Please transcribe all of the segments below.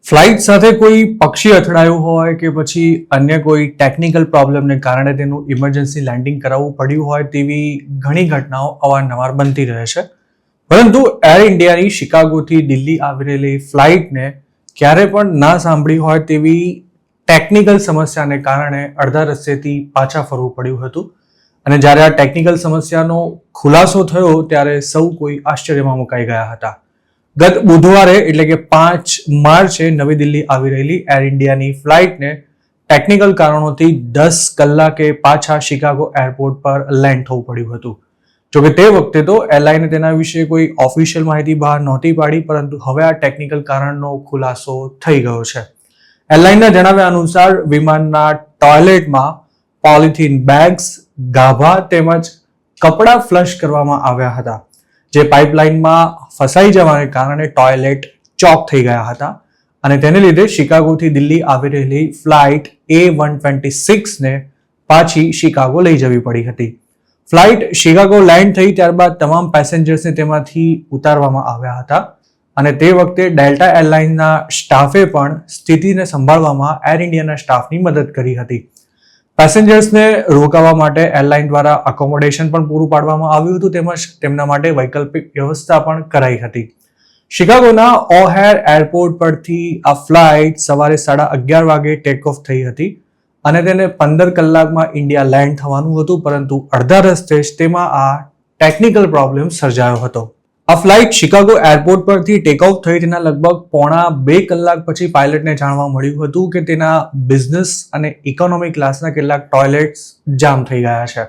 Flight સાથે કોઈ પક્ષી અથડાયું હોય કે પછી અન્ય કોઈ ટેકનિકલ પ્રોબ્લેમને કારણે તેનું ઇમરજન્સી લેન્ડિંગ કરાવવું પડ્યું હોય તેવી ઘણી ઘટનાઓ અવારનવાર બનતી રહે છે. પરંતુ એર ઇન્ડિયાની શિકાગોથી દિલ્હી આવી રહેલી ફ્લાઇટને ક્યારે પણ ના સાંભળી હોય તેવી ટેકનિકલ સમસ્યાને કારણે અડધા રસ્તેથી પાછા ફરવું પડ્યું હતું. અને જ્યારે આ ટેકનિકલ સમસ્યાનો ખુલાસો થયો ત્યારે સૌ કોઈ આશ્ચર્યમાં મુકાઈ ગયા હતા. ગત બુધવારે એટલે કે 5 માર્ચે નવી દિલ્હી આવી રહેલી એર ઇન્ડિયાની ફ્લાઇટને ટેકનિકલ કારણોથી 10 કલાકે પાછા શિકાગો એરપોર્ટ પર લેન્ડ થવું પડ્યું હતું. જોકે તે વખતે તો એરલાઇને તેના વિશે કોઈ ઓફિશિયલ માહિતી બહાર નહોતી પાડી, પરંતુ હવે આ ટેકનિકલ કારણનો ખુલાસો થઈ ગયો છે. એરલાઇનના જણાવ્યા અનુસાર વિમાનના ટોયલેટમાં પોલિથીન બેગ્સ, ગાભા તેમજ કપડાં ફ્લશ કરવામાં આવ્યા હતા, જે પાઇપલાઇનમાં ફસાઈ જવાને કારણે ટોયલેટ ચોક થઈ ગયા હતા અને તેને લીધે શિકાગોથી દિલ્હી આવી રહેલી ફ્લાઇટ A126 ને પાછી શિકાગો લઈ જવી પડી હતી. ફ્લાઇટ શિકાગો લેન્ડ થઈ ત્યારબાદ તમામ પેસેન્જર્સને તેમાંથી ઉતારવામાં આવ્યા હતા અને તે વખતે ડેલ્ટા એરલાઇન્સના સ્ટાફે પણ સ્થિતિને સંભાળવામાં એર ઇન્ડિયાના સ્ટાફની મદદ કરી હતી. પેસેન્જર્સને રોકાવા માટે એરલાઇન દ્વારા અકોમોડેશન પણ પૂરું પાડવામાં આવ્યું હતું, તેમજ તેમના માટે વૈકલ્પિક વ્યવસ્થા પણ કરાઈ હતી. શિકાગોના ઓહેર એરપોર્ટ પરથી આ ફ્લાઇટ સવારે 11:30 વાગે ટેક ઓફ થઈ હતી અને તેને 15 કલાકમાં ઇન્ડિયા લેન્ડ થવાનું હતું, પરંતુ અડધા રસ્તે જ તેમાં આ ટેકનિકલ પ્રોબ્લેમ સર્જાયો હતો. આ ફ્લાઇટ શિકાગો એરપોર્ટ પરથી ટેક ઓફ થઈ તેના લગભગ પોણા 2 કલાક પછી પાયલટને જાણવા મળ્યું હતું કે તેના બિઝનેસ અને ઇકોનોમી ક્લાસના કેટલાક ટોયલેટ્સ જામ થઈ ગયા છે.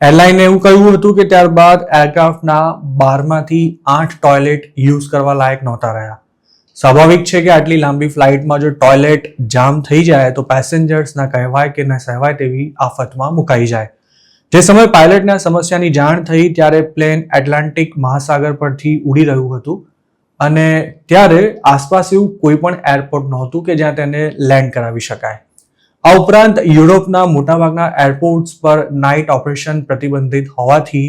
એરલાઇને એવું કહ્યું હતું કે ત્યારબાદ એરક્રાફ્ટના 12માંથી 8 ટોયલેટ યુઝ કરવા લાયક નહોતા રહ્યા. સ્વાભાવિક છે કે આટલી લાંબી ફ્લાઇટમાં જો ટોયલેટ જામ થઈ જાય તો પેસેન્જર્સ ના કહેવાય કે ન સહેવાય તેવી આફતમાં મુકાઈ જાય. જે સમયે પાયલટને આ સમસ્યાની જાણ થઈ ત્યારે પ્લેન એટલાન્ટિક મહાસાગર પરથી ઉડી રહ્યું હતું અને ત્યારે આસપાસ એવું કોઈ પણ એરપોર્ટ નહોતું કે જ્યાં તેને લેન્ડ કરાવી શકાય. આ ઉપરાંત યુરોપના મોટાભાગના એરપોર્ટ્સ પર નાઇટ ઓપરેશન પ્રતિબંધિત હોવાથી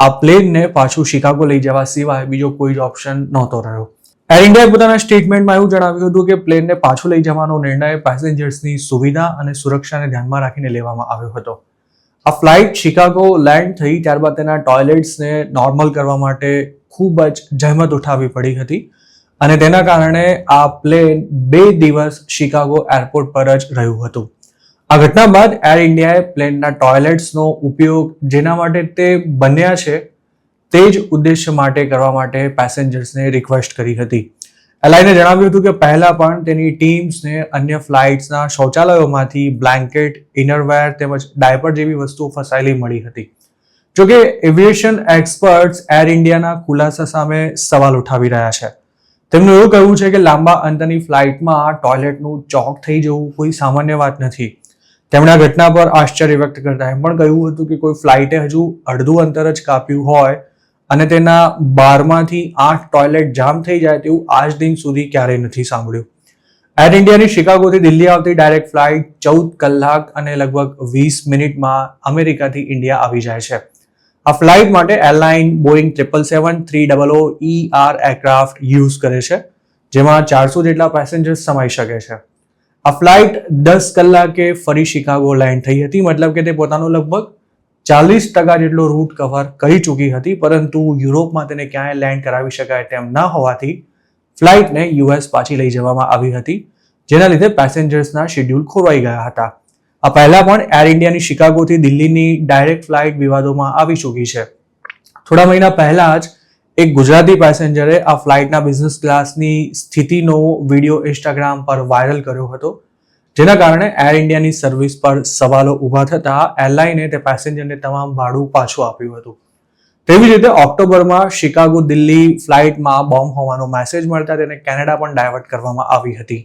આ પ્લેનને પાછું શિકાગો લઈ જવા સિવાય બીજો કોઈ જ ઓપ્શન નહોતો રહ્યો. એર ઇન્ડિયાએ પોતાના સ્ટેટમેન્ટમાં એવું જણાવ્યું હતું કે પ્લેનને પાછું લઈ જવાનો નિર્ણય પેસેન્જર્સની સુવિધા અને સુરક્ષાને ધ્યાનમાં રાખીને લેવામાં આવ્યો હતો. આ ફ્લાઇટ શિકાગો લેન્ડ થઈ ત્યારબાદ તેના ટોયલેટ્સને નોર્મલ કરવા માટે ખૂબ જ જહેમત ઉઠાવવી પડી હતી અને તેના કારણે આ પ્લેન 2 દિવસ શિકાગો એરપોર્ટ પર જ રહ્યું હતું. આ ઘટના બાદ એર ઇન્ડિયાએ પ્લેનના ટોયલેટ્સનો ઉપયોગ જેના માટે તે બન્યા છે તે જ ઉદ્દેશ્ય માટે કરવા માટે પેસેન્જર્સને રિક્વેસ્ટ કરી હતી. એરલાઇને જણાવ્યું હતું કે પહેલા પણ તેની ટીમ્સને અન્ય ફ્લાઇટ્સના શૌચાલયોમાંથી બ્લેન્કેટ, ઇનરવેર તેમજ ડાયપર જેવી વસ્તુઓ ફસાયેલી મળી હતી. જોકે એવિએશન એક્સપર્ટ્સ એર ઇન્ડિયાના ખુલાસા સામે સવાલ ઉઠાવી રહ્યા છે. તેમનું એવું કહેવું છે કે લાંબા અંતરની ફ્લાઇટમાં ટોયલેટનું ચોક થઈ જવું કોઈ સામાન્ય વાત નથી. તેમણે આ ઘટના પર આશ્ચર્ય વ્યક્ત કરતા એમ પણ કહ્યું હતું કે કોઈ ફ્લાઇટે હજુ અડધું અંતર જ કાપ્યું હોય અને તેના 12માંથી 8 ટોયલેટ જામ થઈ જાય તેવું આજ દિન સુધી ક્યારેય નથી સાંભળ્યું. એર ઇન્ડિયાની શિકાગોથી દિલ્હી આવતી ડાયરેક્ટ ફ્લાઇટ 14 કલાક અને લગભગ 20 મિનિટમાં અમેરિકાથી ઇન્ડિયા આવી જાય છે. આ ફ્લાઇટ માટે એરલાઇન બોઈંગ 777-300ER એરક્રાફ્ટ યુઝ કરે છે, જેમાં 400 જેટલા પેસેન્જર્સ સમાઈ શકે છે. આ ફ્લાઇટ 10 કલાકે ફરી શિકાગો લેન્ડ થઈ હતી, મતલબ કે તે પોતાનો લગભગ 40% જેટલો રૂટ કવર કરી ચૂકી હતી, પરંતુ યુરોપમાં તેને ક્યાંય લેન્ડ કરાવી શકાય તેમ ન હોવાથી ફ્લાઇટને યુએસ પાછી લઈ જવામાં આવી હતી, જેના લીધે પેસેન્જર્સના શેડ્યુલ ખોરવાઈ ગયા હતા. આ પહેલા પણ એર ઇન્ડિયાની શિકાગોથી દિલ્હીની ડાયરેક્ટ ફ્લાઇટ વિવાદોમાં આવી ચૂકી છે. થોડા મહિના પહેલા જ એક ગુજરાતી પેસેન્જરે આ ફ્લાઇટના બિઝનેસ ક્લાસની સ્થિતિનો વિડીયો ઇન્સ્ટાગ્રામ પર વાયરલ કર્યો હતો, જેના કારણે એર ઇન્ડિયાની સર્વિસ પર સવાલો ઊભા થતા એરલાઇને તે પેસેન્જરને તમામ ભાડું પાછું આપ્યું હતું. તેવી રીતે ઓક્ટોબરમાં શિકાગો દિલ્હી ફ્લાઇટમાં બોમ્બ હોવાનો મેસેજ મળતા તેને કેનેડા પણ ડાયવર્ટ કરવામાં આવી હતી.